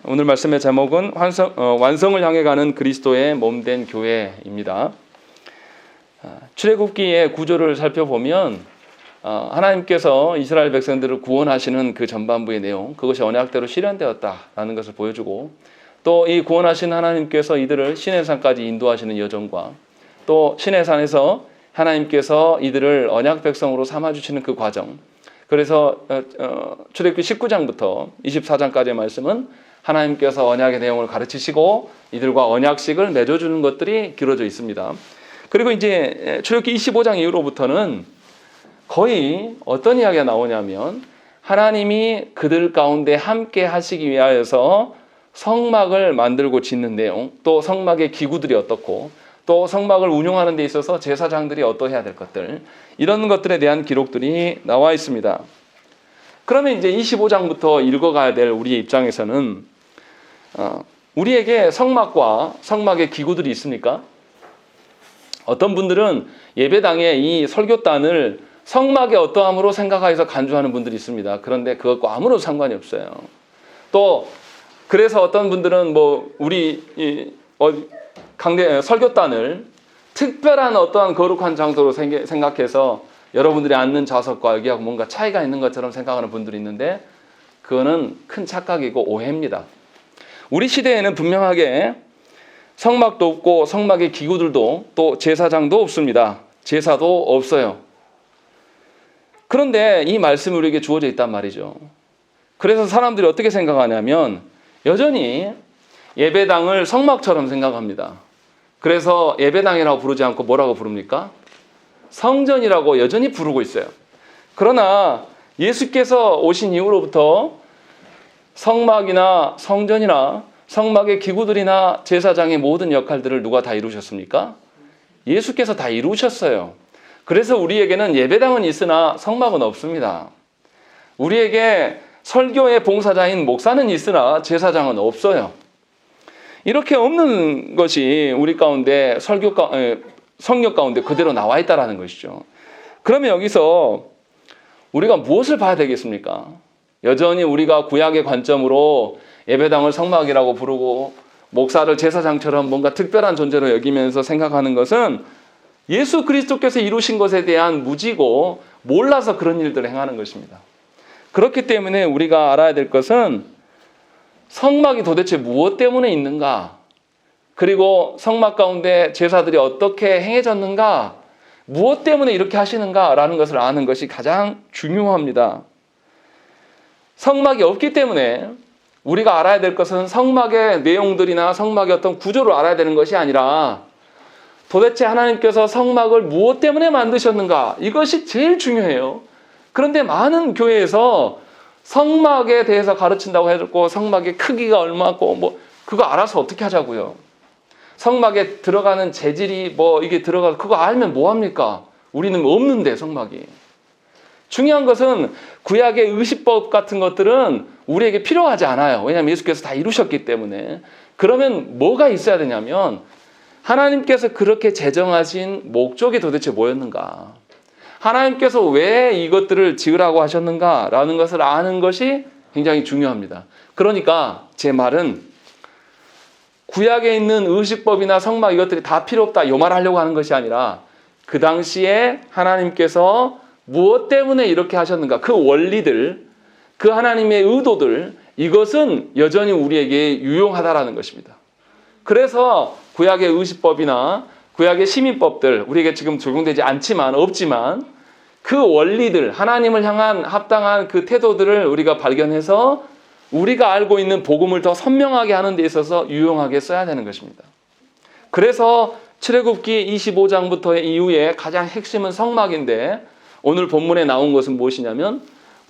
오늘 말씀의 제목은 완성을 향해 가는 그리스도의 몸된 교회입니다. 출애굽기의 구조를 살펴보면 하나님께서 이스라엘 백성들을 구원하시는 그 전반부의 내용, 그것이 언약대로 실현되었다라는 것을 보여주고, 또 이 구원하신 하나님께서 이들을 시내산까지 인도하시는 여정과, 또 시내산에서 하나님께서 이들을 언약 백성으로 삼아주시는 그 과정, 그래서 출애굽기 19장부터 24장까지의 말씀은 하나님께서 언약의 내용을 가르치시고 이들과 언약식을 맺어주는 것들이 기록되어 있습니다. 그리고 이제 출애굽기 25장 이후로부터는 거의 어떤 이야기가 나오냐면, 하나님이 그들 가운데 함께 하시기 위하여서 성막을 만들고 짓는 내용, 또 성막의 기구들이 어떻고, 또 성막을 운영하는 데 있어서 제사장들이 어떠해야 될 것들, 이런 것들에 대한 기록들이 나와 있습니다. 그러면 이제 25장부터 읽어가야 될 우리의 입장에서는 우리에게 성막과 성막의 기구들이 있습니까? 어떤 분들은 예배당에 이 설교단을 성막의 어떠함으로 생각하여서 간주하는 분들이 있습니다. 그런데 그것과 아무런 상관이 없어요. 또 그래서 어떤 분들은 우리 설교단을 특별한 어떠한 거룩한 장소로 생각해서 여러분들이 앉는 좌석과 여기하고 뭔가 차이가 있는 것처럼 생각하는 분들이 있는데, 그거는 큰 착각이고 오해입니다. 우리 시대에는 분명하게 성막도 없고 성막의 기구들도 또 제사장도 없습니다. 제사도 없어요. 그런데 이 말씀이 우리에게 주어져 있단 말이죠. 그래서 사람들이 어떻게 생각하냐면 여전히 예배당을 성막처럼 생각합니다. 그래서 예배당이라고 부르지 않고 뭐라고 부릅니까? 성전이라고 여전히 부르고 있어요. 그러나 예수께서 오신 이후로부터 성막이나 성전이나 성막의 기구들이나 제사장의 모든 역할들을 누가 다 이루셨습니까? 예수께서 다 이루셨어요. 그래서 우리에게는 예배당은 있으나 성막은 없습니다. 우리에게 설교의 봉사자인 목사는 있으나 제사장은 없어요. 이렇게 없는 것이 우리 가운데 성경 가운데 그대로 나와 있다는 것이죠. 그러면 여기서 우리가 무엇을 봐야 되겠습니까? 여전히 우리가 구약의 관점으로 예배당을 성막이라고 부르고 목사를 제사장처럼 뭔가 특별한 존재로 여기면서 생각하는 것은 예수 그리스도께서 이루신 것에 대한 무지고 몰라서 그런 일들을 행하는 것입니다. 그렇기 때문에 우리가 알아야 될 것은 성막이 도대체 무엇 때문에 있는가, 그리고 성막 가운데 제사들이 어떻게 행해졌는가, 무엇 때문에 이렇게 하시는가라는 것을 아는 것이 가장 중요합니다. 성막이 없기 때문에 우리가 알아야 될 것은 성막의 내용들이나 성막의 어떤 구조를 알아야 되는 것이 아니라 도대체 하나님께서 성막을 무엇 때문에 만드셨는가, 이것이 제일 중요해요. 그런데 많은 교회에서 성막에 대해서 가르친다고 해놓고 성막의 크기가 얼마고 그거 알아서 어떻게 하자고요. 성막에 들어가는 재질이 이게 들어가, 그거 알면 뭐합니까? 우리는 없는데 성막이. 중요한 것은 구약의 의식법 같은 것들은 우리에게 필요하지 않아요. 왜냐하면 예수께서 다 이루셨기 때문에. 그러면 뭐가 있어야 되냐면 하나님께서 그렇게 제정하신 목적이 도대체 뭐였는가, 하나님께서 왜 이것들을 지으라고 하셨는가라는 것을 아는 것이 굉장히 중요합니다. 그러니까 제 말은 구약에 있는 의식법이나 성막 이것들이 다 필요 없다 이 말을 하려고 하는 것이 아니라, 그 당시에 하나님께서 무엇 때문에 이렇게 하셨는가, 그 원리들, 그 하나님의 의도들, 이것은 여전히 우리에게 유용하다라는 것입니다. 그래서 구약의 의식법이나 구약의 시민법들, 우리에게 지금 적용되지 없지만 그 원리들, 하나님을 향한 합당한 그 태도들을 우리가 발견해서 우리가 알고 있는 복음을 더 선명하게 하는 데 있어서 유용하게 써야 되는 것입니다. 그래서 출애굽기 25장부터의 이후에 가장 핵심은 성막인데, 오늘 본문에 나온 것은 무엇이냐면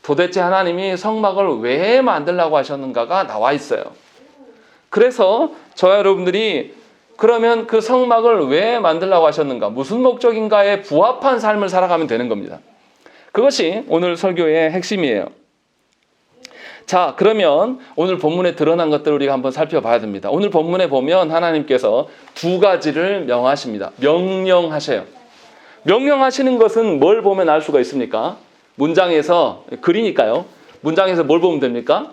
도대체 하나님이 성막을 왜 만들라고 하셨는가가 나와 있어요. 그래서 저와 여러분들이 그러면 그 성막을 왜 만들라고 하셨는가, 무슨 목적인가에 부합한 삶을 살아가면 되는 겁니다. 그것이 오늘 설교의 핵심이에요. 자, 그러면 오늘 본문에 드러난 것들을 우리가 한번 살펴봐야 됩니다. 오늘 본문에 보면 하나님께서 두 가지를 명하십니다. 명령하셔요. 명령하시는 것은 뭘 보면 알 수가 있습니까? 문장에서, 글이니까요. 문장에서 뭘 보면 됩니까?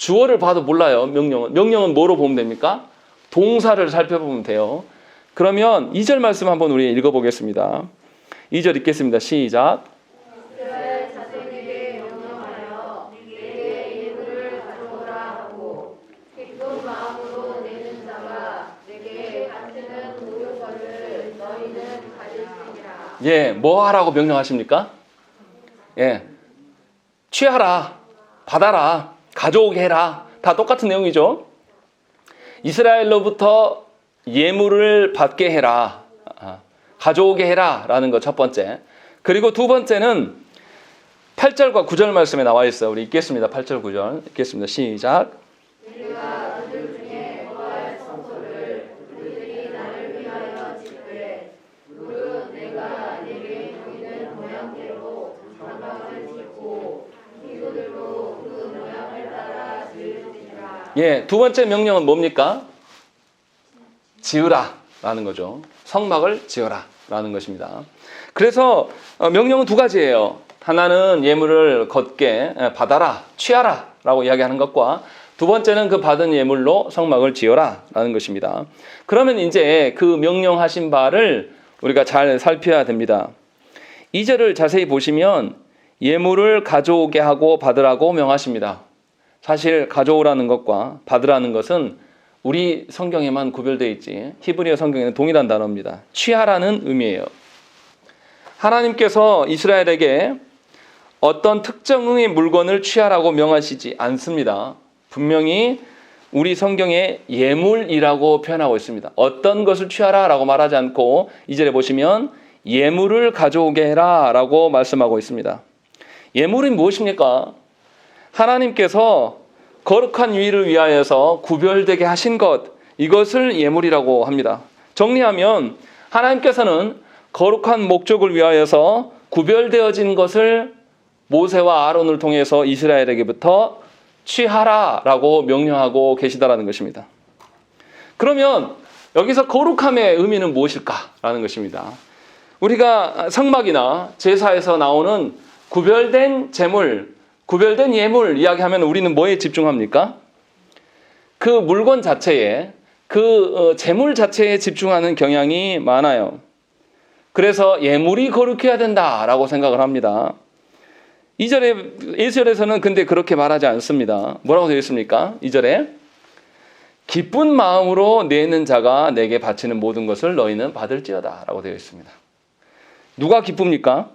주어를 봐도 몰라요. 명령은 뭐로 보면 됩니까? 동사를 살펴보면 돼요. 그러면 2절 말씀 한번 우리 읽어보겠습니다. 2절 읽겠습니다. 시작. 이스라엘 자손에게 명령하여 내게 예물을 가져오라 하고 기쁜 마음으로 내는 자가 내게 바치는 모욕거를 너희는 가질지니라. 예, 뭐 하라고 명령하십니까? 예, 취하라, 받아라, 가져오게 해라. 다 똑같은 내용이죠. 이스라엘로부터 예물을 받게 해라, 가져오게 해라 라는 거 첫 번째. 그리고 두 번째는 8절과 9절 말씀에 나와 있어요. 우리 읽겠습니다. 8절 9절 읽겠습니다. 시작. 우리가 그들 중에 거할 성소를 그들이 나를 위하여 짓되 무릇 내가 내게 보이는 모양대로 장막을 짓고 기구들로 그 모양을 따라 지을지니라. 예, 두 번째 명령은 뭡니까? 지으라 라는 거죠. 성막을 지어라 라는 것입니다. 그래서 명령은 두 가지예요. 하나는 예물을 걷게 받아라, 취하라 라고 이야기하는 것과 두 번째는 그 받은 예물로 성막을 지어라 라는 것입니다. 그러면 이제 그 명령하신 바를 우리가 잘 살펴야 됩니다. 2절을 자세히 보시면 예물을 가져오게 하고 받으라고 명하십니다. 사실 가져오라는 것과 받으라는 것은 우리 성경에만 구별되어 있지 히브리어 성경에는 동일한 단어입니다. 취하라는 의미예요. 하나님께서 이스라엘에게 어떤 특정의 물건을 취하라고 명하시지 않습니다. 분명히 우리 성경에 예물이라고 표현하고 있습니다. 어떤 것을 취하라라고 말하지 않고 2절에 보시면 예물을 가져오게 해라라고 말씀하고 있습니다. 예물이 무엇입니까? 하나님께서 거룩한 일을 위하여서 구별되게 하신 것, 이것을 예물이라고 합니다. 정리하면 하나님께서는 거룩한 목적을 위하여서 구별되어진 것을 모세와 아론을 통해서 이스라엘에게부터 취하라라고 명령하고 계시다라는 것입니다. 그러면 여기서 거룩함의 의미는 무엇일까라는 것입니다. 우리가 성막이나 제사에서 나오는 구별된 제물, 구별된 예물 이야기하면 우리는 뭐에 집중합니까? 그 물건 자체에, 그 제물 자체에 집중하는 경향이 많아요. 그래서 예물이 거룩해야 된다라고 생각을 합니다. 1절에서는 근데 그렇게 말하지 않습니다. 뭐라고 되어 있습니까? 2절에 기쁜 마음으로 내는 자가 내게 바치는 모든 것을 너희는 받을지어다 라고 되어 있습니다. 누가 기쁩니까?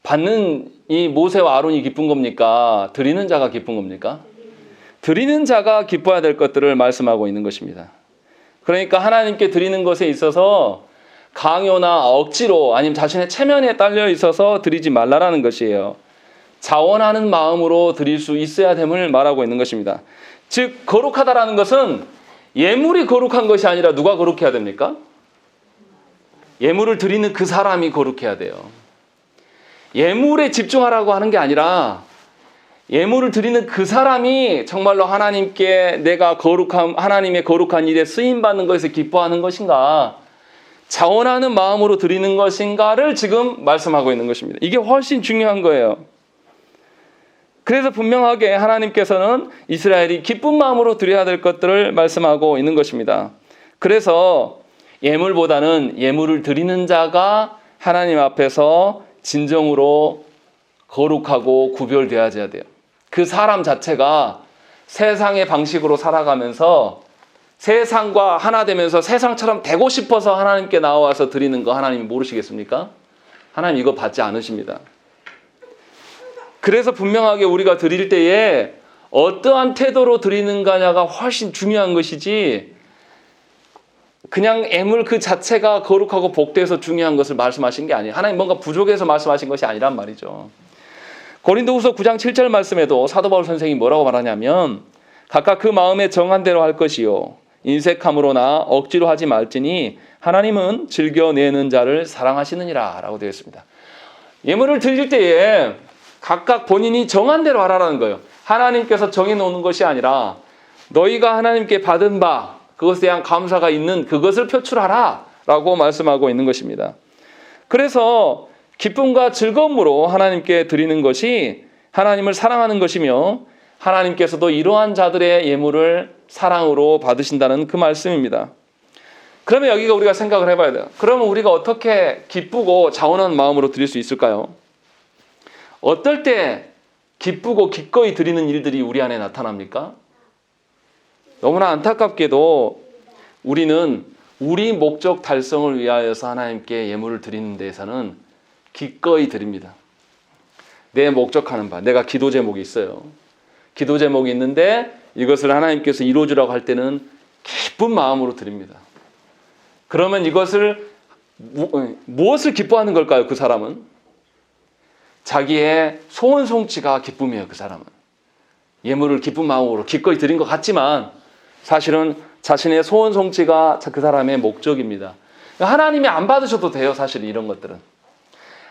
받는 이 모세와 아론이 기쁜 겁니까? 드리는 자가 기쁜 겁니까? 드리는 자가 기뻐야 될 것들을 말씀하고 있는 것입니다. 그러니까 하나님께 드리는 것에 있어서 강요나 억지로 아니면 자신의 체면에 딸려 있어서 드리지 말라라는 것이에요. 자원하는 마음으로 드릴 수 있어야 됨을 말하고 있는 것입니다. 즉 거룩하다라는 것은 예물이 거룩한 것이 아니라 누가 거룩해야 됩니까? 예물을 드리는 그 사람이 거룩해야 돼요. 예물에 집중하라고 하는 게 아니라 예물을 드리는 그 사람이 정말로 하나님께 내가 하나님의 거룩한 일에 쓰임받는 것에서 기뻐하는 것인가, 자원하는 마음으로 드리는 것인가를 지금 말씀하고 있는 것입니다. 이게 훨씬 중요한 거예요. 그래서 분명하게 하나님께서는 이스라엘이 기쁜 마음으로 드려야 될 것들을 말씀하고 있는 것입니다. 그래서 예물보다는 예물을 드리는 자가 하나님 앞에서 진정으로 거룩하고 구별되어야 돼요. 그 사람 자체가 세상의 방식으로 살아가면서 세상과 하나 되면서 세상처럼 되고 싶어서 하나님께 나와서 드리는 거 하나님이 모르시겠습니까? 하나님 이거 받지 않으십니다. 그래서 분명하게 우리가 드릴 때에 어떠한 태도로 드리는가냐가 훨씬 중요한 것이지 그냥 예물 그 자체가 거룩하고 복되어서 중요한 것을 말씀하신 게 아니에요. 하나님 뭔가 부족해서 말씀하신 것이 아니란 말이죠. 고린도후서 9장 7절 말씀에도 사도 바울 선생이 뭐라고 말하냐면 각각 그 마음에 정한 대로 할 것이요 인색함으로나 억지로 하지 말지니 하나님은 즐겨내는 자를 사랑하시느니라 라고 되어 있습니다. 예물을 드릴 때에 각각 본인이 정한 대로 하라는 거예요. 하나님께서 정해놓는 것이 아니라 너희가 하나님께 받은 바 그것에 대한 감사가 있는 그것을 표출하라 라고 말씀하고 있는 것입니다. 그래서 기쁨과 즐거움으로 하나님께 드리는 것이 하나님을 사랑하는 것이며 하나님께서도 이러한 자들의 예물을 사랑으로 받으신다는 그 말씀입니다. 그러면 여기가 우리가 생각을 해봐야 돼요. 그러면 우리가 어떻게 기쁘고 자원한 마음으로 드릴 수 있을까요? 어떨 때 기쁘고 기꺼이 드리는 일들이 우리 안에 나타납니까? 너무나 안타깝게도 우리는 우리 목적 달성을 위하여서 하나님께 예물을 드리는 데에서는 기꺼이 드립니다. 내 목적하는 바, 내가 기도 제목이 있어요. 기도 제목이 있는데 이것을 하나님께서 이루어주라고 할 때는 기쁜 마음으로 드립니다. 그러면 이것을 무엇을 기뻐하는 걸까요? 그 사람은 자기의 소원 성취가 기쁨이에요. 그 사람은 예물을 기쁜 마음으로 기꺼이 드린 것 같지만 사실은 자신의 소원 성취가 그 사람의 목적입니다. 하나님이 안 받으셔도 돼요. 사실 이런 것들은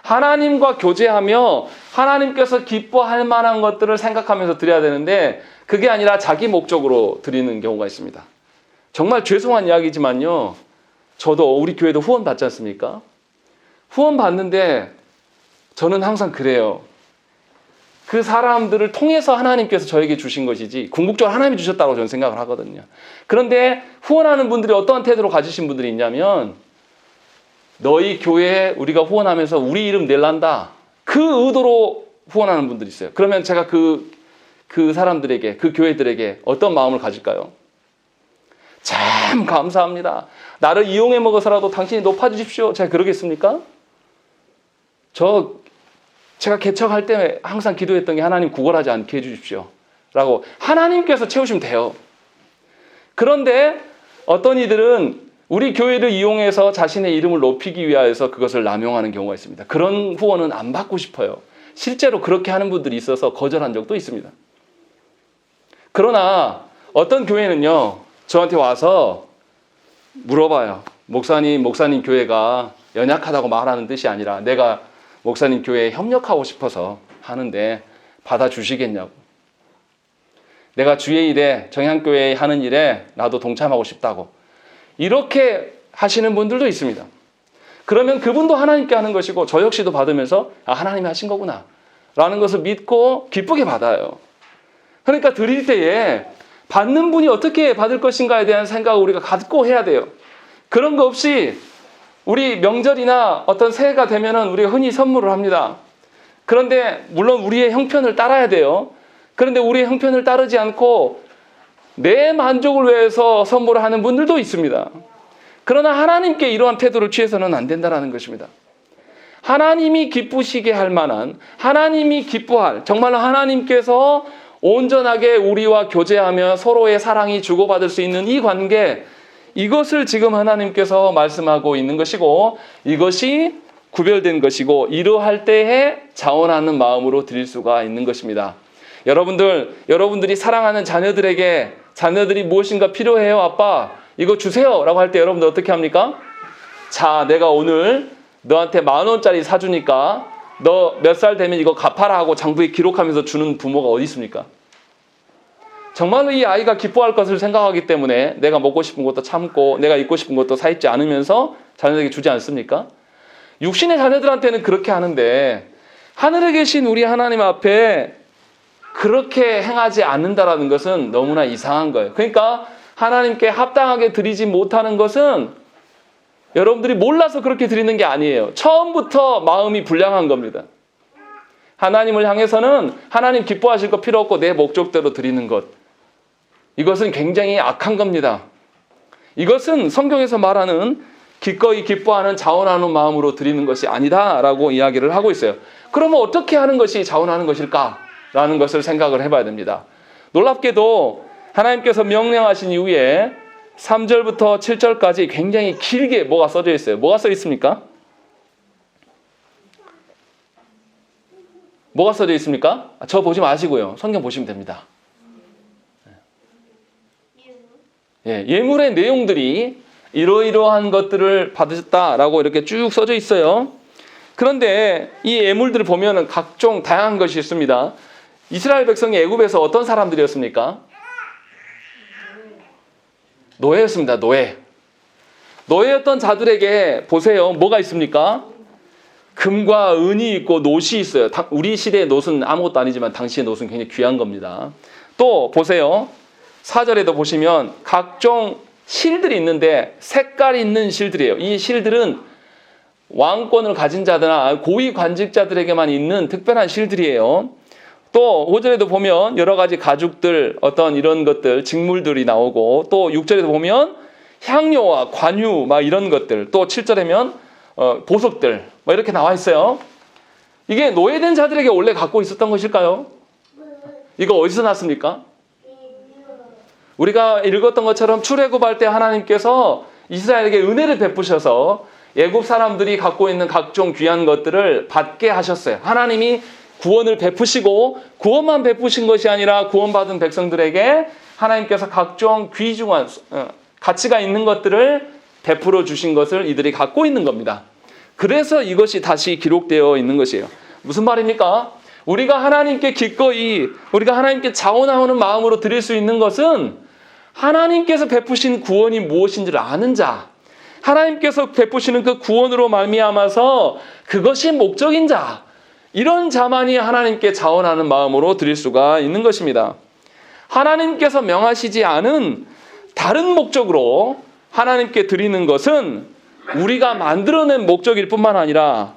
하나님과 교제하며 하나님께서 기뻐할 만한 것들을 생각하면서 드려야 되는데 그게 아니라 자기 목적으로 드리는 경우가 있습니다. 정말 죄송한 이야기지만요. 저도 우리 교회도 후원 받지 않습니까? 후원 받는데 저는 항상 그래요. 그 사람들을 통해서 하나님께서 저에게 주신 것이지 궁극적으로 하나님이 주셨다고 저는 생각을 하거든요. 그런데 후원하는 분들이 어떠한 태도로 가지신 분들이 있냐면 너희 교회에 우리가 후원하면서 우리 이름 낼란다. 그 의도로 후원하는 분들이 있어요. 그러면 제가 그 사람들에게 그 교회들에게 어떤 마음을 가질까요? 참 감사합니다. 나를 이용해 먹어서라도 당신이 높아주십시오. 제가 그러겠습니까? 제가 개척할 때 항상 기도했던 게 하나님 구걸하지 않게 해주십시오. 라고 하나님께서 채우시면 돼요. 그런데 어떤 이들은 우리 교회를 이용해서 자신의 이름을 높이기 위하여서 그것을 남용하는 경우가 있습니다. 그런 후원은 안 받고 싶어요. 실제로 그렇게 하는 분들이 있어서 거절한 적도 있습니다. 그러나 어떤 교회는요. 저한테 와서 물어봐요. 목사님 교회가 연약하다고 말하는 뜻이 아니라 내가 목사님 교회에 협력하고 싶어서 하는데 받아주시겠냐고. 내가 주의 일에 정향교회에 하는 일에 나도 동참하고 싶다고. 이렇게 하시는 분들도 있습니다. 그러면 그분도 하나님께 하는 것이고 저 역시도 받으면서 하나님이 하신 거구나 라는 것을 믿고 기쁘게 받아요. 그러니까 드릴 때에 받는 분이 어떻게 받을 것인가에 대한 생각을 우리가 갖고 해야 돼요. 그런 거 없이 우리 명절이나 어떤 새해가 되면은 우리가 흔히 선물을 합니다. 그런데 물론 우리의 형편을 따라야 돼요. 그런데 우리의 형편을 따르지 않고 내 만족을 위해서 선물을 하는 분들도 있습니다. 그러나 하나님께 이러한 태도를 취해서는 안 된다는 것입니다. 하나님이 기쁘시게 할 만한, 하나님이 기뻐할, 정말로 하나님께서 온전하게 우리와 교제하며 서로의 사랑이 주고받을 수 있는 이 관계, 이것을 지금 하나님께서 말씀하고 있는 것이고 이것이 구별된 것이고 이러할 때에 자원하는 마음으로 드릴 수가 있는 것입니다. 여러분들이 사랑하는 자녀들이 무엇인가 필요해요. 아빠 이거 주세요 라고 할 때 여러분들 어떻게 합니까? 자, 내가 오늘 너한테 10,000원짜리 사주니까 너 몇 살 되면 이거 갚아라 하고 장부에 기록하면서 주는 부모가 어디 있습니까? 정말로 이 아이가 기뻐할 것을 생각하기 때문에 내가 먹고 싶은 것도 참고 내가 입고 싶은 것도 사 입지 않으면서 자녀에게 주지 않습니까? 육신의 자녀들한테는 그렇게 하는데 하늘에 계신 우리 하나님 앞에 그렇게 행하지 않는다라는 것은 너무나 이상한 거예요. 그러니까 하나님께 합당하게 드리지 못하는 것은 여러분들이 몰라서 그렇게 드리는 게 아니에요. 처음부터 마음이 불량한 겁니다. 하나님을 향해서는 하나님 기뻐하실 거 필요 없고 내 목적대로 드리는 것. 이것은 굉장히 악한 겁니다. 이것은 성경에서 말하는 기꺼이 기뻐하는 자원하는 마음으로 드리는 것이 아니다라고 이야기를 하고 있어요. 그러면 어떻게 하는 것이 자원하는 것일까라는 것을 생각을 해봐야 됩니다. 놀랍게도 하나님께서 명령하신 이후에 3절부터 7절까지 굉장히 길게 뭐가 써져 있어요. 뭐가 써 있습니까? 뭐가 써져 있습니까? 저 보지 마시고요. 성경 보시면 됩니다. 예물의 내용들이 이러이러한 것들을 받으셨다라고 이렇게 쭉 써져 있어요. 그런데 이 예물들을 보면 각종 다양한 것이 있습니다. 이스라엘 백성이 애굽에서 어떤 사람들이었습니까? 노예였습니다. 노예였던 자들에게 보세요. 뭐가 있습니까? 금과 은이 있고 놋이 있어요. 우리 시대의 놋은 아무것도 아니지만 당시의 놋은 굉장히 귀한 겁니다. 또 보세요. 4절에도 보시면 각종 실들이 있는데 색깔 있는 실들이에요. 이 실들은 왕권을 가진 자들이나 고위 관직자들에게만 있는 특별한 실들이에요. 또 5절에도 보면 여러 가지 가죽들, 어떤 이런 것들, 직물들이 나오고, 또 6절에도 보면 향료와 관유 막 이런 것들, 또 7절에면 보석들 뭐 이렇게 나와 있어요. 이게 노예된 자들에게 원래 갖고 있었던 것일까요? 이거 어디서 났습니까? 우리가 읽었던 것처럼 출애굽할 때 하나님께서 이스라엘에게 은혜를 베푸셔서 애굽 사람들이 갖고 있는 각종 귀한 것들을 받게 하셨어요. 하나님이 구원을 베푸시고, 구원만 베푸신 것이 아니라 구원받은 백성들에게 하나님께서 각종 귀중한 가치가 있는 것들을 베풀어 주신 것을 이들이 갖고 있는 겁니다. 그래서 이것이 다시 기록되어 있는 것이에요. 무슨 말입니까? 우리가 하나님께 기꺼이, 우리가 하나님께 자원하는 마음으로 드릴 수 있는 것은 하나님께서 베푸신 구원이 무엇인지를 아는 자, 하나님께서 베푸시는 그 구원으로 말미암아서 그것이 목적인 자, 이런 자만이 하나님께 자원하는 마음으로 드릴 수가 있는 것입니다. 하나님께서 명하시지 않은 다른 목적으로 하나님께 드리는 것은 우리가 만들어낸 목적일 뿐만 아니라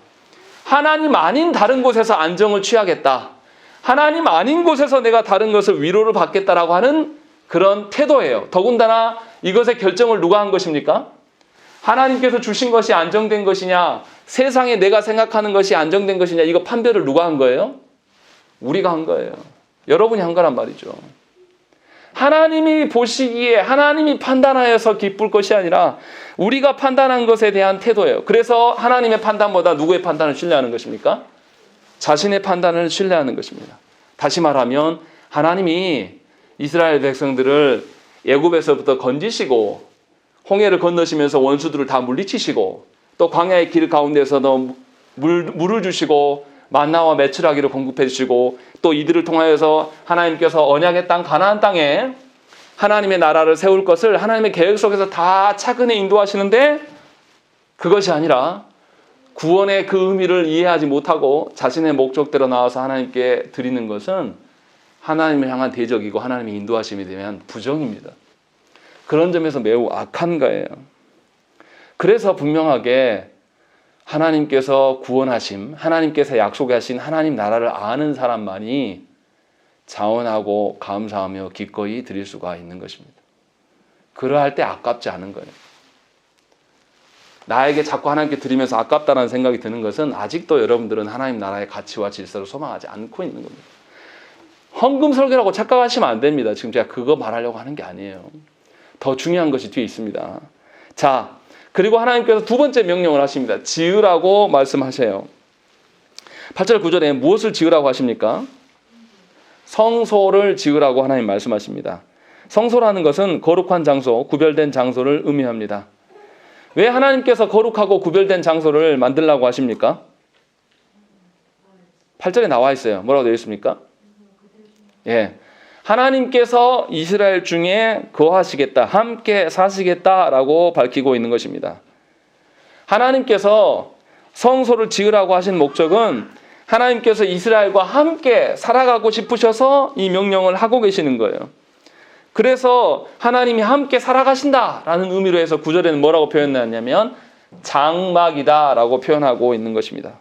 하나님 아닌 다른 곳에서 안정을 취하겠다, 하나님 아닌 곳에서 내가 다른 것을 위로를 받겠다라고 하는 그런 태도예요. 더군다나 이것의 결정을 누가 한 것입니까? 하나님께서 주신 것이 안정된 것이냐, 세상에 내가 생각하는 것이 안정된 것이냐, 이거 판별을 누가 한 거예요? 우리가 한 거예요. 여러분이 한 거란 말이죠. 하나님이 보시기에, 하나님이 판단하여서 기쁠 것이 아니라 우리가 판단한 것에 대한 태도예요. 그래서 하나님의 판단보다 누구의 판단을 신뢰하는 것입니까? 자신의 판단을 신뢰하는 것입니다. 다시 말하면 하나님이 이스라엘 백성들을 애굽에서부터 건지시고 홍해를 건너시면서 원수들을 다 물리치시고, 또 광야의 길 가운데서도 물을 주시고 만나와 메추라기를 공급해 주시고, 또 이들을 통하여서 하나님께서 언약의 땅 가나안 땅에 하나님의 나라를 세울 것을 하나님의 계획 속에서 다 차근히 인도하시는데, 그것이 아니라 구원의 그 의미를 이해하지 못하고 자신의 목적대로 나와서 하나님께 드리는 것은 하나님을 향한 대적이고 하나님의 인도하심에 대한 부정입니다. 그런 점에서 매우 악한 거예요. 그래서 분명하게 하나님께서 구원하심, 하나님께서 약속하신 하나님 나라를 아는 사람만이 자원하고 감사하며 기꺼이 드릴 수가 있는 것입니다. 그러할 때 아깝지 않은 거예요. 나에게 자꾸 하나님께 드리면서 아깝다는 생각이 드는 것은 아직도 여러분들은 하나님 나라의 가치와 질서를 소망하지 않고 있는 겁니다. 헌금 설교라고 착각하시면 안 됩니다. 지금 제가 그거 말하려고 하는 게 아니에요. 더 중요한 것이 뒤에 있습니다. 자, 그리고 하나님께서 두 번째 명령을 하십니다. 지으라고 말씀하세요. 8절 9절에 무엇을 지으라고 하십니까? 성소를 지으라고 하나님 말씀하십니다. 성소라는 것은 거룩한 장소, 구별된 장소를 의미합니다. 왜 하나님께서 거룩하고 구별된 장소를 만들라고 하십니까? 8절에 나와 있어요. 뭐라고 되어 있습니까? 예, 하나님께서 이스라엘 중에 거하시겠다, 함께 사시겠다라고 밝히고 있는 것입니다. 하나님께서 성소를 지으라고 하신 목적은 하나님께서 이스라엘과 함께 살아가고 싶으셔서 이 명령을 하고 계시는 거예요. 그래서 하나님이 함께 살아가신다라는 의미로 해서 9절에는 뭐라고 표현했냐면 장막이다라고 표현하고 있는 것입니다.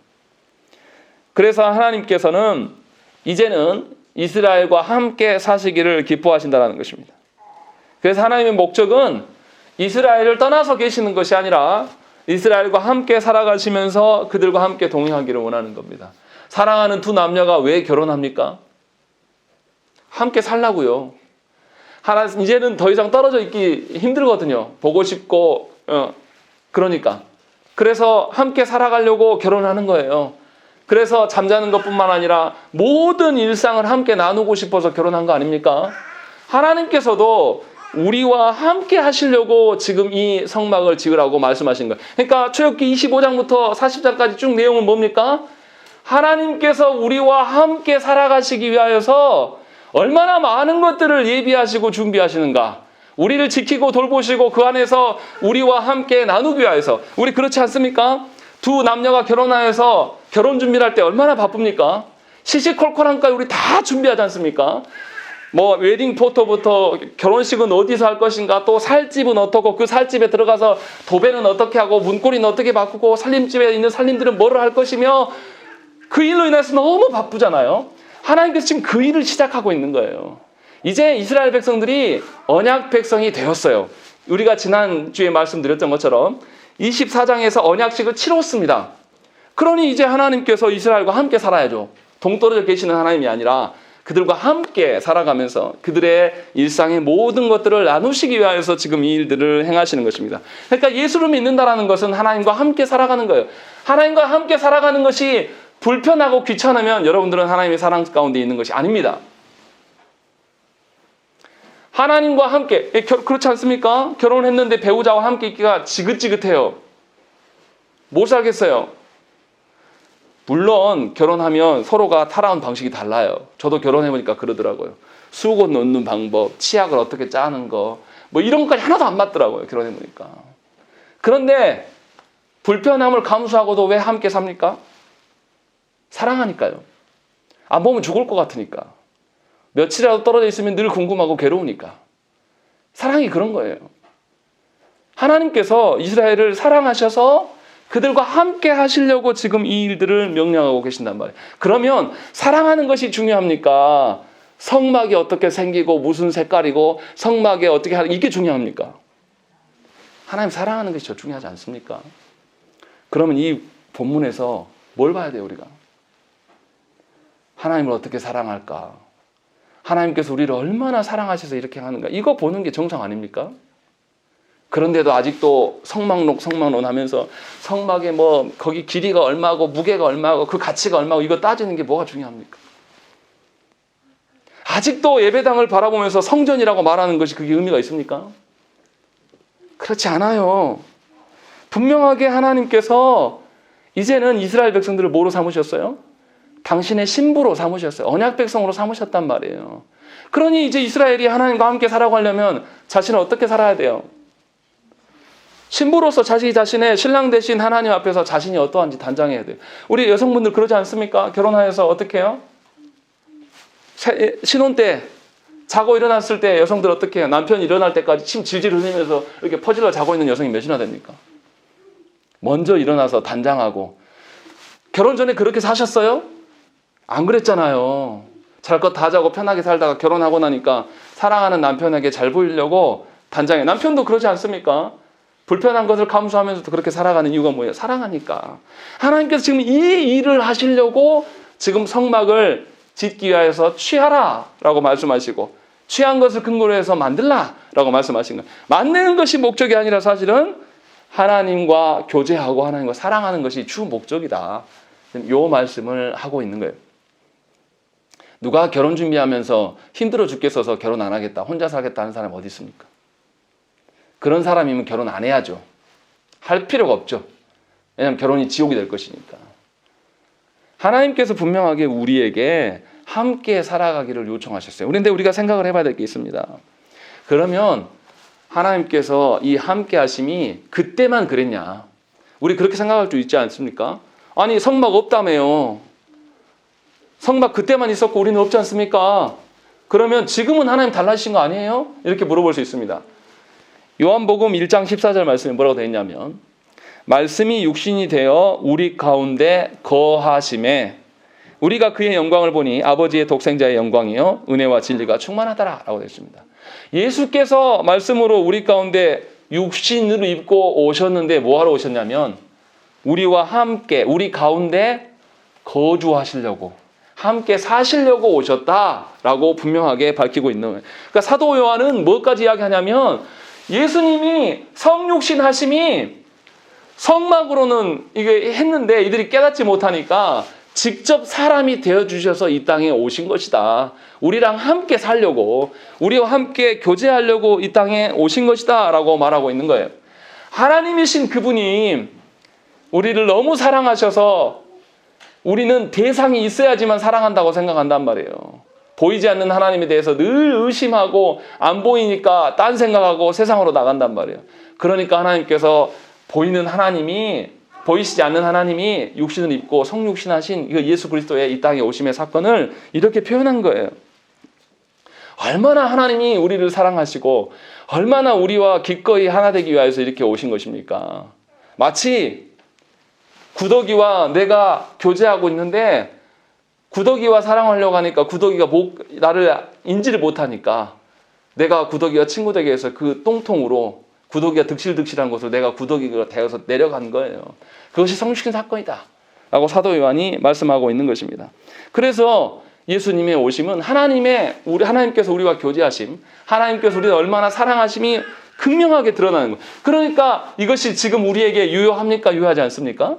그래서 하나님께서는 이제는 이스라엘과 함께 사시기를 기뻐하신다는 것입니다. 그래서 하나님의 목적은 이스라엘을 떠나서 계시는 것이 아니라 이스라엘과 함께 살아가시면서 그들과 함께 동행하기를 원하는 겁니다. 사랑하는 두 남녀가 왜 결혼합니까? 함께 살라고요. 이제는 더 이상 떨어져 있기 힘들거든요. 보고 싶고 그러니까. 그래서 함께 살아가려고 결혼하는 거예요. 그래서 잠자는 것뿐만 아니라 모든 일상을 함께 나누고 싶어서 결혼한 거 아닙니까? 하나님께서도 우리와 함께 하시려고 지금 이 성막을 지으라고 말씀하신 거예요. 그러니까 출애굽기 25장부터 40장까지 쭉 내용은 뭡니까? 하나님께서 우리와 함께 살아가시기 위하여서 얼마나 많은 것들을 예비하시고 준비하시는가. 우리를 지키고 돌보시고 그 안에서 우리와 함께 나누기 위하여서. 우리 그렇지 않습니까? 두 남녀가 결혼하여서 결혼 준비를 할 때 얼마나 바쁩니까? 시시콜콜한까지 우리 다 준비하지 않습니까? 뭐 웨딩 포토부터 결혼식은 어디서 할 것인가, 또 살집은 어떻고, 그 살집에 들어가서 도배는 어떻게 하고, 문고리는 어떻게 바꾸고, 살림집에 있는 살림들은 뭐를 할 것이며, 그 일로 인해서 너무 바쁘잖아요. 하나님께서 지금 그 일을 시작하고 있는 거예요. 이제 이스라엘 백성들이 언약 백성이 되었어요. 우리가 지난주에 말씀드렸던 것처럼 24장에서 언약식을 치렀습니다. 그러니 이제 하나님께서 이스라엘과 함께 살아야죠. 동떨어져 계시는 하나님이 아니라 그들과 함께 살아가면서 그들의 일상의 모든 것들을 나누시기 위하여서 지금 이 일들을 행하시는 것입니다. 그러니까 예수를 믿는다라는 것은 하나님과 함께 살아가는 거예요. 하나님과 함께 살아가는 것이 불편하고 귀찮으면 여러분들은 하나님의 사랑 가운데 있는 것이 아닙니다. 하나님과 함께, 그렇지 않습니까? 결혼했는데 배우자와 함께 있기가 지긋지긋해요. 못 살겠어요. 물론 결혼하면 서로가 살아온 방식이 달라요. 저도 결혼해보니까 그러더라고요. 수건 넣는 방법, 치약을 어떻게 짜는 거, 뭐 이런 것까지 하나도 안 맞더라고요. 결혼해보니까. 그런데 불편함을 감수하고도 왜 함께 삽니까? 사랑하니까요. 안 보면 죽을 것 같으니까. 며칠이라도 떨어져 있으면 늘 궁금하고 괴로우니까. 사랑이 그런 거예요. 하나님께서 이스라엘을 사랑하셔서 그들과 함께 하시려고 지금 이 일들을 명령하고 계신단 말이에요. 그러면 사랑하는 것이 중요합니까? 성막이 어떻게 생기고 무슨 색깔이고 성막에 어떻게 하는 이게 중요합니까? 하나님 사랑하는 것이 더 중요하지 않습니까? 그러면 이 본문에서 뭘 봐야 돼요, 우리가? 하나님을 어떻게 사랑할까? 하나님께서 우리를 얼마나 사랑하셔서 이렇게 하는가? 이거 보는 게 정상 아닙니까? 그런데도 아직도 성막론 하면서 성막에 뭐 거기 길이가 얼마고 무게가 얼마고 그 가치가 얼마고 이거 따지는 게 뭐가 중요합니까? 아직도 예배당을 바라보면서 성전이라고 말하는 것이 그게 의미가 있습니까? 그렇지 않아요. 분명하게 하나님께서 이제는 이스라엘 백성들을 뭐로 삼으셨어요? 당신의 신부로 삼으셨어요. 언약 백성으로 삼으셨단 말이에요. 그러니 이제 이스라엘이 하나님과 함께 살아가려면 자신은 어떻게 살아야 돼요? 신부로서 자신의 신랑 되신 하나님 앞에서 자신이 어떠한지 단장해야 돼요. 우리 여성분들 그러지 않습니까? 결혼하여서 어떻게 해요? 신혼 때 자고 일어났을 때 여성들 어떻게 해요? 남편이 일어날 때까지 침 질질 흘리면서 이렇게 퍼질러 자고 있는 여성이 몇이나 됩니까? 먼저 일어나서 단장하고. 결혼 전에 그렇게 사셨어요? 안 그랬잖아요. 잘 것 다 자고 편하게 살다가 결혼하고 나니까 사랑하는 남편에게 잘 보이려고 단장해. 남편도 그러지 않습니까? 불편한 것을 감수하면서도 그렇게 살아가는 이유가 뭐예요? 사랑하니까. 하나님께서 지금 이 일을 하시려고 지금 성막을 짓기 위해서 취하라라고 말씀하시고 취한 것을 근거로 해서 만들라라고 말씀하신 거예요. 만드는 것이 목적이 아니라 사실은 하나님과 교제하고 하나님과 사랑하는 것이 주 목적이다. 이 말씀을 하고 있는 거예요. 누가 결혼 준비하면서 힘들어 죽겠어서 결혼 안 하겠다, 혼자 살겠다 하는 사람이 어디 있습니까? 그런 사람이면 결혼 안 해야죠. 할 필요가 없죠. 왜냐하면 결혼이 지옥이 될 것이니까. 하나님께서 분명하게 우리에게 함께 살아가기를 요청하셨어요. 그런데 우리가 생각을 해봐야 될 게 있습니다. 그러면 하나님께서 이 함께 하심이 그때만 그랬냐? 우리 그렇게 생각할 수 있지 않습니까? 아니 성막 없다며요. 성막 그때만 있었고 우리는 없지 않습니까? 그러면 지금은 하나님 달라지신 거 아니에요? 이렇게 물어볼 수 있습니다. 요한복음 1장 14절 말씀에 뭐라고 되어 있냐면 말씀이 육신이 되어 우리 가운데 거하심에 우리가 그의 영광을 보니 아버지의 독생자의 영광이요 은혜와 진리가 충만하더라 라고 되어 있습니다. 예수께서 말씀으로 우리 가운데 육신을 입고 오셨는데 뭐하러 오셨냐면 우리와 함께 우리 가운데 거주하시려고 함께 사시려고 오셨다라고 분명하게 밝히고 있는 거예요. 그러니까 사도 요한은 뭐까지 이야기하냐면 예수님이 성육신 하심이 성막으로는 이게 했는데 이들이 깨닫지 못하니까 직접 사람이 되어주셔서 이 땅에 오신 것이다. 우리랑 함께 살려고 우리와 함께 교제하려고 이 땅에 오신 것이다 라고 말하고 있는 거예요. 하나님이신 그분이 우리를 너무 사랑하셔서 우리는 대상이 있어야지만 사랑한다고 생각한단 말이에요. 보이지 않는 하나님에 대해서 늘 의심하고 안 보이니까 딴 생각하고 세상으로 나간단 말이에요. 그러니까 하나님께서 보이는 하나님이 보이시지 않는 하나님이 육신을 입고 성육신하신 이 예수 그리스도의 이 땅에 오심의 사건을 이렇게 표현한 거예요. 얼마나 하나님이 우리를 사랑하시고 얼마나 우리와 기꺼이 하나 되기 위해서 이렇게 오신 것입니까? 마치 구더기와 내가 교제하고 있는데 구더기와 사랑하려고 하니까 구더기가 나를 인지를 못하니까 내가 구더기와 친구 되기 위해서 그 똥통으로 구더기가 득실득실한 곳으로 내가 구더기가 되어서 내려간 거예요. 그것이 성육신 사건이다 라고 사도 요한이 말씀하고 있는 것입니다. 그래서 예수님의 오심은 하나님께서 우리와 교제하심, 하나님께서 우리를 얼마나 사랑하심이 극명하게 드러나는 거예요. 그러니까 이것이 지금 우리에게 유효합니까? 유효하지 않습니까?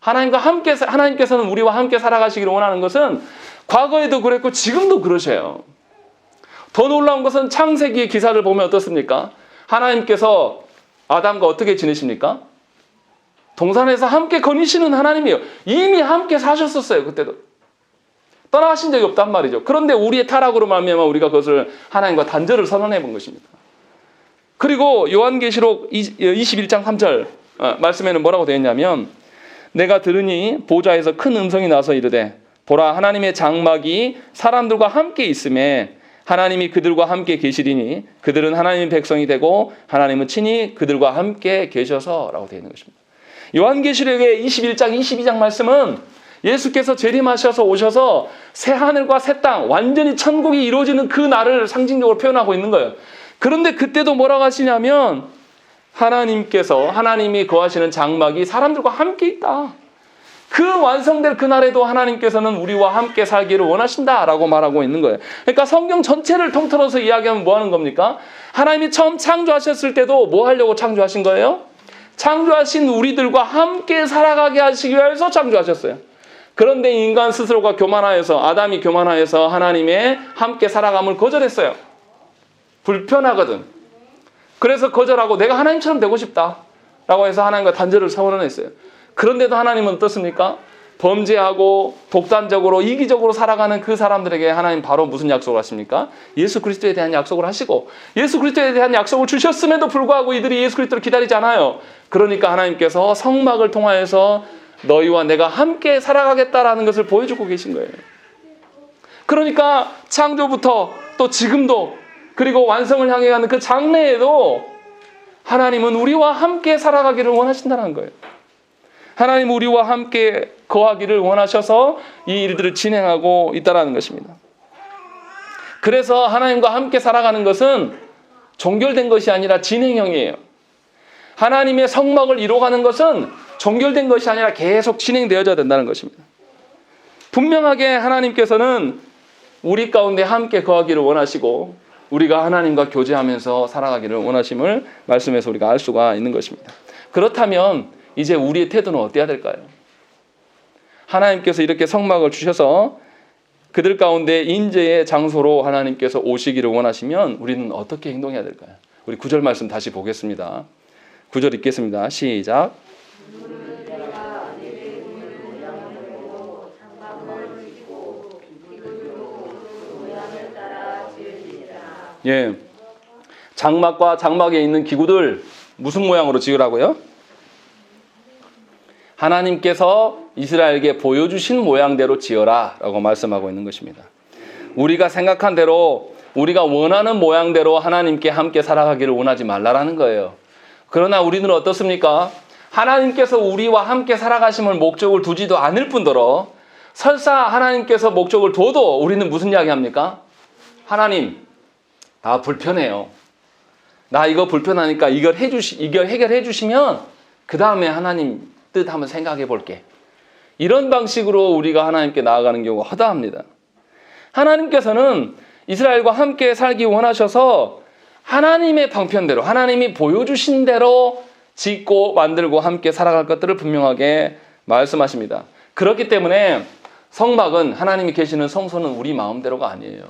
하나님께서는 우리와 함께 살아가시기를 원하는 것은 과거에도 그랬고 지금도 그러셔요. 더 놀라운 것은 창세기의 기사를 보면 어떻습니까? 하나님께서 아담과 어떻게 지내십니까? 동산에서 함께 거니시는 하나님이에요. 이미 함께 사셨었어요. 그때도. 떠나신 적이 없단 말이죠. 그런데 우리의 타락으로 말미암아 우리가 그것을 하나님과 단절을 선언해 본 것입니다. 그리고 요한계시록 21장 3절 말씀에는 뭐라고 되어 있냐면 내가 들으니 보좌에서 큰 음성이 나서 이르되 보라 하나님의 장막이 사람들과 함께 있음에 하나님이 그들과 함께 계시리니 그들은 하나님의 백성이 되고 하나님은 친히 그들과 함께 계셔서 라고 되어 있는 것입니다. 요한계시록의 21장 22장 말씀은 예수께서 재림하셔서 오셔서 새 하늘과 새 땅 완전히 천국이 이루어지는 그 날을 상징적으로 표현하고 있는 거예요. 그런데 그때도 뭐라고 하시냐면 하나님이 거하시는 장막이 사람들과 함께 있다. 그 완성될 그날에도 하나님께서는 우리와 함께 살기를 원하신다라고 말하고 있는 거예요. 그러니까 성경 전체를 통틀어서 이야기하면 뭐 하는 겁니까? 하나님이 처음 창조하셨을 때도 뭐 하려고 창조하신 거예요? 창조하신 우리들과 함께 살아가게 하시기 위해서 창조하셨어요. 그런데 인간 스스로가 아담이 교만하여서 하나님의 함께 살아감을 거절했어요. 불편하거든. 그래서 거절하고 내가 하나님처럼 되고 싶다라고 해서 하나님과 단절을 선언했어요. 그런데도 하나님은 어떻습니까? 범죄하고 독단적으로 이기적으로 살아가는 그 사람들에게 하나님 바로 무슨 약속을 하십니까? 예수 그리스도에 대한 약속을 하시고 예수 그리스도에 대한 약속을 주셨음에도 불구하고 이들이 예수 그리스도를 기다리지 않아요. 그러니까 하나님께서 성막을 통하여서 너희와 내가 함께 살아가겠다라는 것을 보여주고 계신 거예요. 그러니까 창조부터 또 지금도 그리고 완성을 향해 가는 그 장래에도 하나님은 우리와 함께 살아가기를 원하신다는 거예요. 하나님 우리와 함께 거하기를 원하셔서 이 일들을 진행하고 있다는 것입니다. 그래서 하나님과 함께 살아가는 것은 종결된 것이 아니라 진행형이에요. 하나님의 성막을 이루어가는 것은 종결된 것이 아니라 계속 진행되어져야 된다는 것입니다. 분명하게 하나님께서는 우리 가운데 함께 거하기를 원하시고 우리가 하나님과 교제하면서 살아가기를 원하심을 말씀에서 우리가 알 수가 있는 것입니다. 그렇다면 이제 우리의 태도는 어때야 될까요? 하나님께서 이렇게 성막을 주셔서 그들 가운데 인재의 장소로 하나님께서 오시기를 원하시면 우리는 어떻게 행동해야 될까요? 우리 9절 말씀 다시 보겠습니다. 9절 읽겠습니다. 시작. 예, 장막과 장막에 있는 기구들 무슨 모양으로 지으라고요? 하나님께서 이스라엘에게 보여주신 모양대로 지어라 라고 말씀하고 있는 것입니다. 우리가 생각한 대로 우리가 원하는 모양대로 하나님께 함께 살아가기를 원하지 말라라는 거예요. 그러나 우리는 어떻습니까? 하나님께서 우리와 함께 살아가심을 목적을 두지도 않을 뿐더러 설사 하나님께서 목적을 둬도 우리는 무슨 이야기 합니까? 하나님, 아 불편해요. 나 이거 불편하니까 이걸 해결해 주시면 그 다음에 하나님 뜻 한번 생각해 볼게. 이런 방식으로 우리가 하나님께 나아가는 경우가 허다합니다. 하나님께서는 이스라엘과 함께 살기 원하셔서 하나님의 방편대로 하나님이 보여주신 대로 짓고 만들고 함께 살아갈 것들을 분명하게 말씀하십니다. 그렇기 때문에 성막은 하나님이 계시는 성소는 우리 마음대로가 아니에요.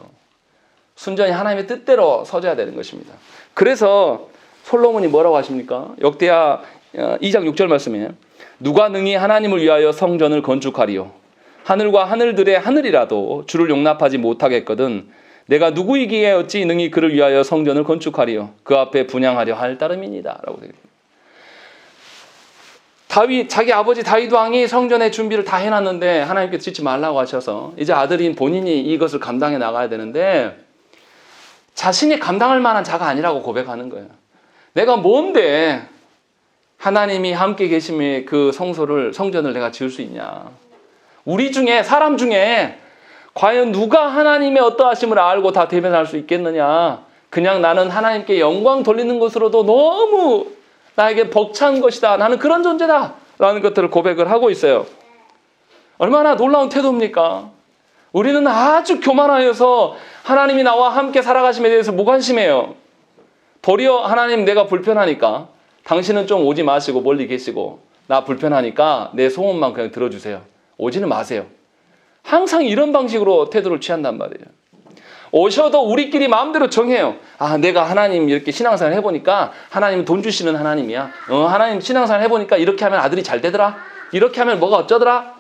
순전히 하나님의 뜻대로 서져야 되는 것입니다. 그래서 솔로몬이 뭐라고 하십니까? 역대하 2장 6절 말씀에 누가 능히 하나님을 위하여 성전을 건축하리요? 하늘과 하늘들의 하늘이라도 주를 용납하지 못하겠거든 내가 누구이기에 어찌 능히 그를 위하여 성전을 건축하리요? 그 앞에 분향하려 할 따름이니라 라고 되어 있습니다. 자기 아버지 다윗 왕이 성전의 준비를 다 해놨는데 하나님께서 짓지 말라고 하셔서 이제 아들인 본인이 이것을 감당해 나가야 되는데 자신이 감당할 만한 자가 아니라고 고백하는 거예요. 내가 뭔데 하나님이 함께 계심의 그 성전을 내가 지을 수 있냐. 우리 중에, 사람 중에 과연 누가 하나님의 어떠하심을 알고 다 대변할 수 있겠느냐. 그냥 나는 하나님께 영광 돌리는 것으로도 너무 나에게 벅찬 것이다. 나는 그런 존재다. 라는 것들을 고백을 하고 있어요. 얼마나 놀라운 태도입니까? 우리는 아주 교만하여서 하나님이 나와 함께 살아가심에 대해서 무관심해요. 도리어 하나님 내가 불편하니까 당신은 좀 오지 마시고 멀리 계시고 나 불편하니까 내 소원만 그냥 들어주세요. 오지는 마세요. 항상 이런 방식으로 태도를 취한단 말이에요. 오셔도 우리끼리 마음대로 정해요. 아, 내가 하나님 이렇게 신앙생활 해보니까 하나님은 돈 주시는 하나님이야. 하나님 신앙생활 해보니까 이렇게 하면 아들이 잘 되더라. 이렇게 하면 뭐가 어쩌더라.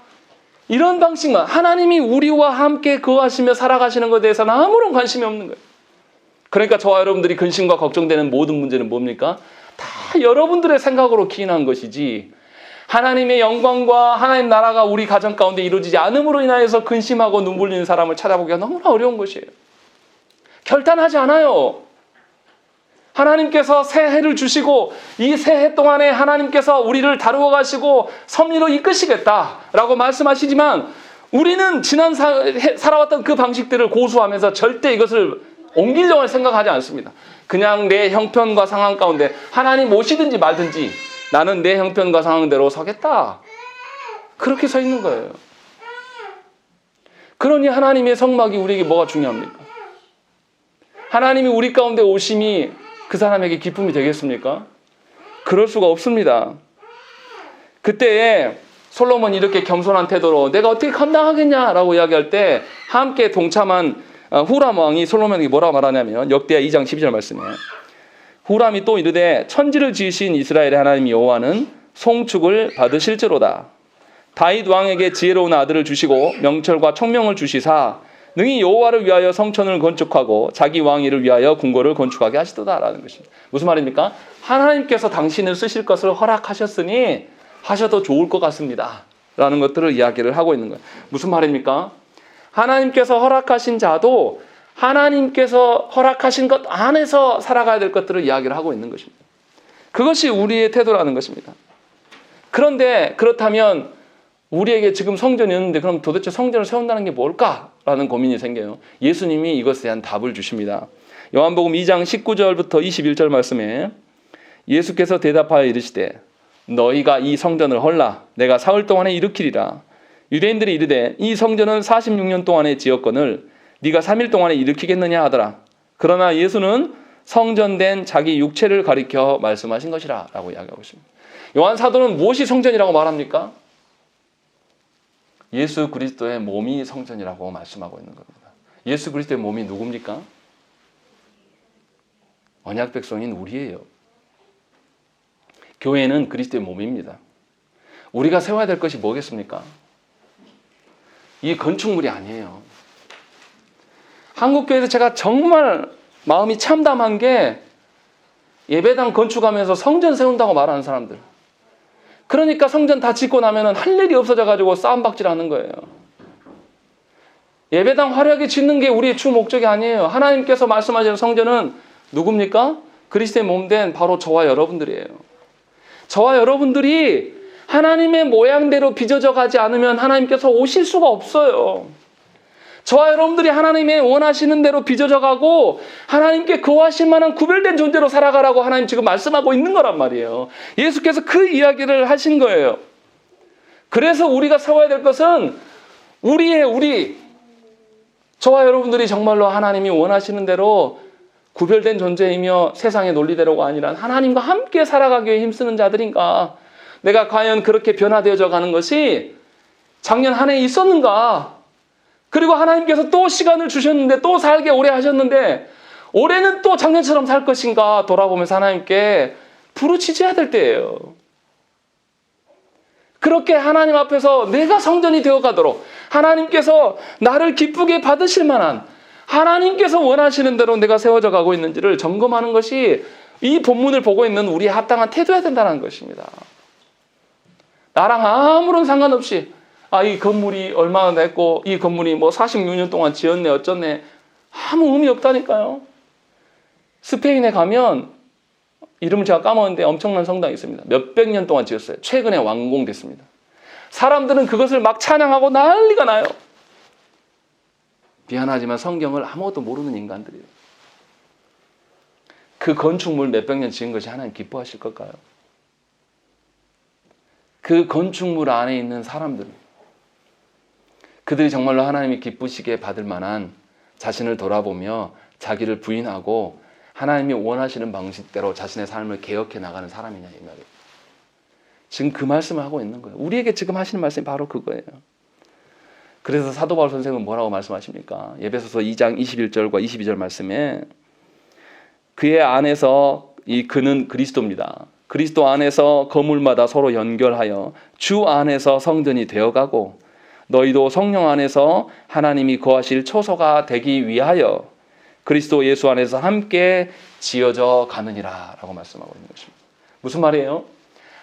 이런 방식만. 하나님이 우리와 함께 거하시며 살아가시는 것에 대해서는 아무런 관심이 없는 거예요. 그러니까 저와 여러분들이 근심과 걱정되는 모든 문제는 뭡니까? 다 여러분들의 생각으로 기인한 것이지 하나님의 영광과 하나님 나라가 우리 가정 가운데 이루어지지 않음으로 인하여서 근심하고 눈물 흘리는 사람을 찾아보기가 너무나 어려운 것이에요. 결단하지 않아요. 하나님께서 새해를 주시고 이 새해 동안에 하나님께서 우리를 다루어 가시고 섭리로 이끄시겠다라고 말씀하시지만 우리는 지난 살아왔던 그 방식들을 고수하면서 절대 이것을 옮기려고 생각하지 않습니다. 그냥 내 형편과 상황 가운데 하나님 오시든지 말든지 나는 내 형편과 상황대로 서겠다. 그렇게 서 있는 거예요. 그러니 하나님의 성막이 우리에게 뭐가 중요합니까? 하나님이 우리 가운데 오심이 그 사람에게 기쁨이 되겠습니까? 그럴 수가 없습니다. 그때에 솔로몬이 이렇게 겸손한 태도로 내가 어떻게 감당하겠냐라고 이야기할 때 함께 동참한 후람 왕이 솔로몬에게 뭐라고 말하냐면 역대하 2장 12절 말씀이에요. 후람이 또 이르되 천지를 지으신 이스라엘의 하나님 여호와는 송축을 받으실지로다. 다윗 왕에게 지혜로운 아들을 주시고 명철과 총명을 주시사 능히 여호와를 위하여 성천을 건축하고 자기 왕위를 위하여 궁궐을 건축하게 하시도다라는 것입니다. 무슨 말입니까? 하나님께서 당신을 쓰실 것을 허락하셨으니 하셔도 좋을 것 같습니다. 라는 것들을 이야기를 하고 있는 거예요. 무슨 말입니까? 하나님께서 허락하신 자도 하나님께서 허락하신 것 안에서 살아가야 될 것들을 이야기를 하고 있는 것입니다. 그것이 우리의 태도라는 것입니다. 그런데 그렇다면 우리에게 지금 성전이 있는데 그럼 도대체 성전을 세운다는 게 뭘까라는 고민이 생겨요. 예수님이 이것에 대한 답을 주십니다. 요한복음 2장 19절부터 21절 말씀에 예수께서 대답하여 이르시되 너희가 이 성전을 헐라 내가 사흘 동안에 일으키리라. 유대인들이 이르되 이 성전은 46년 동안에 지었거늘 네가 3일 동안에 일으키겠느냐 하더라. 그러나 예수는 성전된 자기 육체를 가리켜 말씀하신 것이라 라고 이야기하고 있습니다. 요한 사도는 무엇이 성전이라고 말합니까? 예수 그리스도의 몸이 성전이라고 말씀하고 있는 겁니다. 예수 그리스도의 몸이 누굽니까? 언약 백성인 우리예요. 교회는 그리스도의 몸입니다. 우리가 세워야 될 것이 뭐겠습니까? 이 건축물이 아니에요. 한국교회에서 제가 정말 마음이 참담한 게 예배당 건축하면서 성전 세운다고 말하는 사람들. 그러니까 성전 다 짓고 나면 할 일이 없어져가지고 싸움박질하는 거예요. 예배당 화려하게 짓는 게 우리의 주 목적이 아니에요. 하나님께서 말씀하시는 성전은 누굽니까? 그리스도의 몸된 바로 저와 여러분들이에요. 저와 여러분들이 하나님의 모양대로 빚어져 가지 않으면 하나님께서 오실 수가 없어요. 저와 여러분들이 하나님의 원하시는 대로 빚어져 가고 하나님께 거하실 만한 구별된 존재로 살아가라고 하나님 지금 말씀하고 있는 거란 말이에요. 예수께서 그 이야기를 하신 거예요. 그래서 우리가 세워야 될 것은 우리 저와 여러분들이 정말로 하나님이 원하시는 대로 구별된 존재이며 세상의 논리대로가 아니라 하나님과 함께 살아가기 위해 힘쓰는 자들인가? 내가 과연 그렇게 변화되어져 가는 것이 작년 한 해 있었는가? 그리고 하나님께서 또 시간을 주셨는데 또 살게 오래 하셨는데 올해는 또 작년처럼 살 것인가 돌아보면서 하나님께 부르짖어야 될 때예요. 그렇게 하나님 앞에서 내가 성전이 되어가도록 하나님께서 나를 기쁘게 받으실 만한 하나님께서 원하시는 대로 내가 세워져 가고 있는지를 점검하는 것이 이 본문을 보고 있는 우리의 합당한 태도여야 된다는 것입니다. 나랑 아무런 상관없이 이 건물이 얼마나 됐고 이 건물이 뭐 46년 동안 지었네 어쩌네 아무 의미 없다니까요. 스페인에 가면 이름을 제가 까먹었는데 엄청난 성당이 있습니다. 몇백 년 동안 지었어요. 최근에 완공됐습니다. 사람들은 그것을 막 찬양하고 난리가 나요. 미안하지만 성경을 아무것도 모르는 인간들이에요. 그 건축물 몇백 년 지은 것이 하나님 기뻐하실 걸까요? 그 건축물 안에 있는 사람들, 그들이 정말로 하나님이 기쁘시게 받을 만한 자신을 돌아보며 자기를 부인하고 하나님이 원하시는 방식대로 자신의 삶을 개혁해 나가는 사람이냐 이 말이에요. 지금 그 말씀을 하고 있는 거예요. 우리에게 지금 하시는 말씀이 바로 그거예요. 그래서 사도 바울 선생은 뭐라고 말씀하십니까? 에베소서 2장 21절과 22절 말씀에 그의 안에서 그는 그리스도입니다. 그리스도 안에서 건물마다 서로 연결하여 주 안에서 성전이 되어가고 너희도 성령 안에서 하나님이 거하실 초소가 되기 위하여 그리스도 예수 안에서 함께 지어져 가느니라 라고 말씀하고 있는 것입니다. 무슨 말이에요?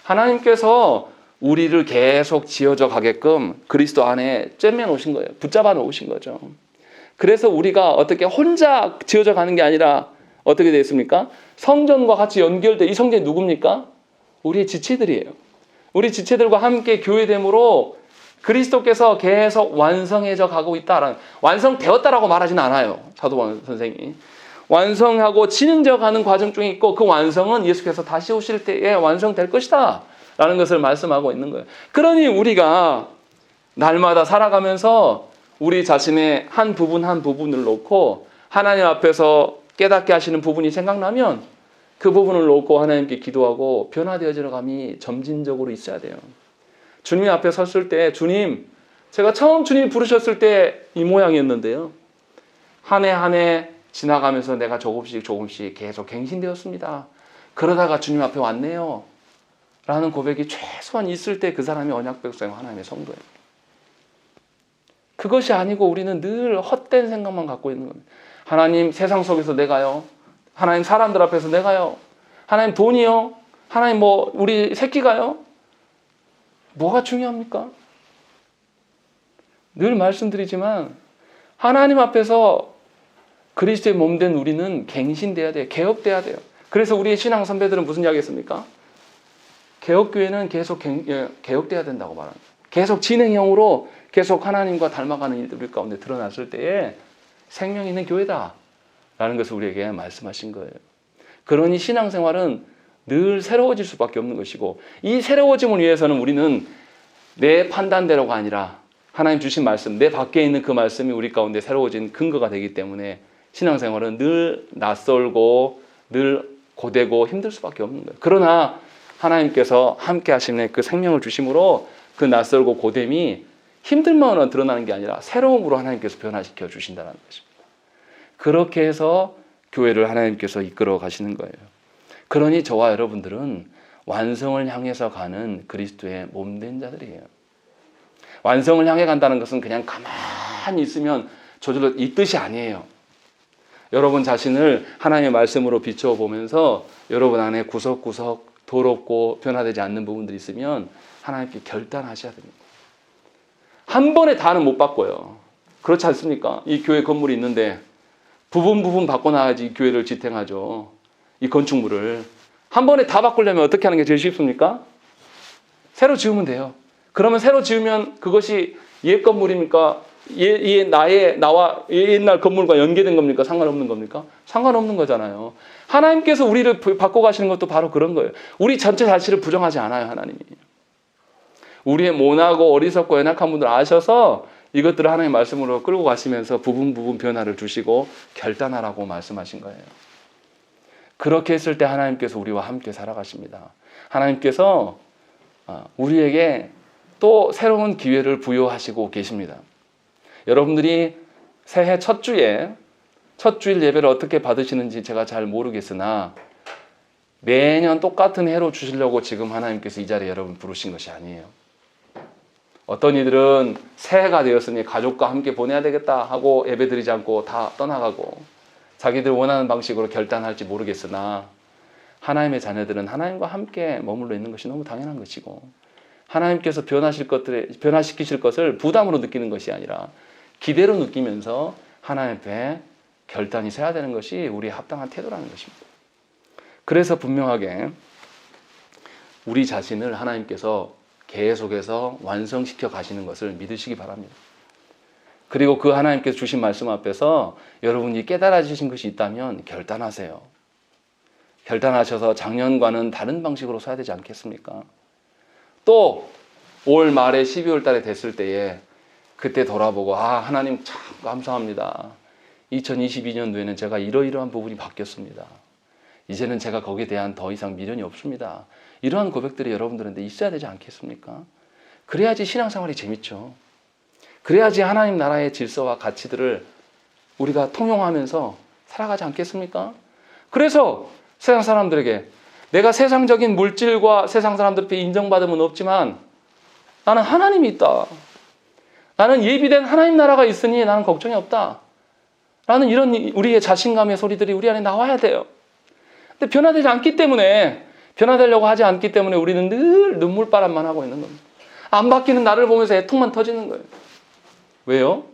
하나님께서 우리를 계속 지어져 가게끔 그리스도 안에 쬐매 놓으신 거예요. 붙잡아 놓으신 거죠. 그래서 우리가 어떻게 혼자 지어져 가는 게 아니라 어떻게 되어 있습니까? 성전과 같이 연결돼. 이 성전이 누굽니까? 우리의 지체들이에요. 우리 지체들과 함께 교회됨으로 그리스도께서 계속 완성해져 가고 있다라는, 완성되었다라고 말하지는 않아요. 사도 바울 선생이. 완성하고 진행되어 가는 과정 중에 있고 그 완성은 예수께서 다시 오실 때에 완성될 것이다 라는 것을 말씀하고 있는 거예요. 그러니 우리가 날마다 살아가면서 우리 자신의 한 부분 한 부분을 놓고 하나님 앞에서 깨닫게 하시는 부분이 생각나면 그 부분을 놓고 하나님께 기도하고 변화되어지는 감이 점진적으로 있어야 돼요. 주님 앞에 섰을 때 주님, 제가 처음 주님이 부르셨을 때 이 모양이었는데요. 한 해 한 해 지나가면서 내가 조금씩 계속 갱신되었습니다. 그러다가 주님 앞에 왔네요. 라는 고백이 최소한 있을 때 그 사람이 언약 백성 하나님의 성도예요. 그것이 아니고 우리는 늘 헛된 생각만 갖고 있는 겁니다. 하나님 세상 속에서 내가요. 하나님 사람들 앞에서 내가요. 하나님 돈이요. 하나님 우리 새끼가요. 뭐가 중요합니까? 늘 말씀드리지만 하나님 앞에서 그리스도의 몸된 우리는 갱신돼야 돼요. 개혁돼야 돼요. 그래서 우리의 신앙 선배들은 무슨 이야기 했습니까? 개혁교회는 계속 개혁돼야 된다고 말합니다. 계속 진행형으로 계속 하나님과 닮아가는 일들 우리 가운데 드러났을 때에 생명 있는 교회다 라는 것을 우리에게 말씀하신 거예요. 그러니 신앙생활은 늘 새로워질 수밖에 없는 것이고 이 새로워짐을 위해서는 우리는 내 판단대로가 아니라 하나님 주신 말씀, 내 밖에 있는 그 말씀이 우리 가운데 새로워진 근거가 되기 때문에 신앙생활은 늘 낯설고 늘 고되고 힘들 수밖에 없는 거예요. 그러나 하나님께서 함께 하시는 그 생명을 주심으로 그 낯설고 고됨이 힘들만은 드러나는 게 아니라 새로움으로 하나님께서 변화시켜 주신다는 것입니다. 그렇게 해서 교회를 하나님께서 이끌어 가시는 거예요. 그러니 저와 여러분들은 완성을 향해서 가는 그리스도의 몸된 자들이에요. 완성을 향해 간다는 것은 그냥 가만히 있으면 저절로 이 뜻이 아니에요. 여러분 자신을 하나님의 말씀으로 비춰보면서 여러분 안에 구석구석 더럽고 변화되지 않는 부분들이 있으면 하나님께 결단하셔야 됩니다. 한 번에 다는 못 바꿔요. 그렇지 않습니까? 이 교회 건물이 있는데 부분 바꿔놔야지 이 교회를 지탱하죠. 이 건축물을. 한 번에 다 바꾸려면 어떻게 하는 게 제일 쉽습니까? 새로 지으면 돼요. 그러면 새로 지으면 그것이 옛 건물입니까? 나와 옛날 건물과 연계된 겁니까? 상관없는 겁니까? 상관없는 거잖아요. 하나님께서 우리를 바꿔가시는 것도 바로 그런 거예요. 우리 전체 자신을 부정하지 않아요, 하나님이. 우리의 모나고 어리석고 연약한 분들 아셔서 이것들을 하나님의 말씀으로 끌고 가시면서 부분 변화를 주시고 결단하라고 말씀하신 거예요. 그렇게 했을 때 하나님께서 우리와 함께 살아가십니다. 하나님께서 우리에게 또 새로운 기회를 부여하시고 계십니다. 여러분들이 새해 첫 주일 예배를 어떻게 받으시는지 제가 잘 모르겠으나 매년 똑같은 해로 주시려고 지금 하나님께서 이 자리에 여러분 부르신 것이 아니에요. 어떤 이들은 새해가 되었으니 가족과 함께 보내야 되겠다 하고 예배드리지 않고 다 떠나가고 자기들 원하는 방식으로 결단할지 모르겠으나 하나님의 자녀들은 하나님과 함께 머물러 있는 것이 너무 당연한 것이고 하나님께서 변화시키실 것을 부담으로 느끼는 것이 아니라 기대로 느끼면서 하나님 앞에 결단이 서야 되는 것이 우리의 합당한 태도라는 것입니다. 그래서 분명하게 우리 자신을 하나님께서 계속해서 완성시켜 가시는 것을 믿으시기 바랍니다. 그리고 그 하나님께서 주신 말씀 앞에서 여러분이 깨달아지신 것이 있다면 결단하세요. 결단하셔서 작년과는 다른 방식으로 서야 되지 않겠습니까? 또 올 말에 12월 달에 됐을 때에 그때 돌아보고 하나님 참 감사합니다. 2022년도에는 제가 이러이러한 부분이 바뀌었습니다. 이제는 제가 거기에 대한 더 이상 미련이 없습니다. 이러한 고백들이 여러분들한테 있어야 되지 않겠습니까? 그래야지 신앙생활이 재밌죠. 그래야지 하나님 나라의 질서와 가치들을 우리가 통용하면서 살아가지 않겠습니까? 그래서 세상 사람들에게 내가 세상적인 물질과 세상 사람들한테 인정받으면 없지만 나는 하나님이 있다. 나는 예비된 하나님 나라가 있으니 나는 걱정이 없다. 라는 이런 우리의 자신감의 소리들이 우리 안에 나와야 돼요. 근데 변화되지 않기 때문에, 변화되려고 하지 않기 때문에 우리는 늘 눈물바람만 하고 있는 겁니다. 안 바뀌는 나를 보면서 애통만 터지는 거예요. 왜요?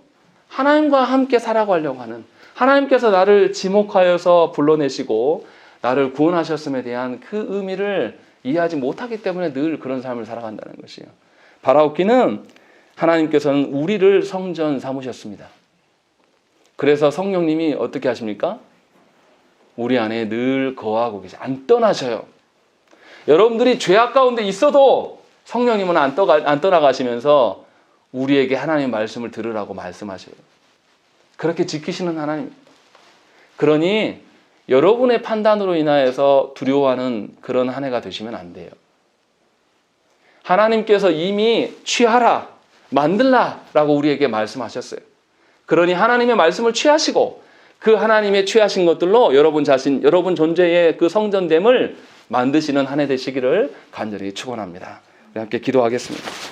하나님과 함께 살아가려고 하는, 하나님께서 나를 지목하여서 불러내시고 나를 구원하셨음에 대한 그 의미를 이해하지 못하기 때문에 늘 그런 삶을 살아간다는 것이에요. 바라옵기는 하나님께서는 우리를 성전 삼으셨습니다. 그래서 성령님이 어떻게 하십니까? 우리 안에 늘 거하고 계세요. 안 떠나셔요. 여러분들이 죄악 가운데 있어도 성령님은 안 떠나가시면서 우리에게 하나님의 말씀을 들으라고 말씀하셔요. 그렇게 지키시는 하나님. 그러니 여러분의 판단으로 인하여서 두려워하는 그런 한 해가 되시면 안 돼요. 하나님께서 이미 취하라, 만들라 라고 우리에게 말씀하셨어요. 그러니 하나님의 말씀을 취하시고 그 하나님의 취하신 것들로 여러분 자신, 여러분 존재의 그 성전됨을 만드시는 한 해 되시기를 간절히 축원합니다. 우리 함께 기도하겠습니다.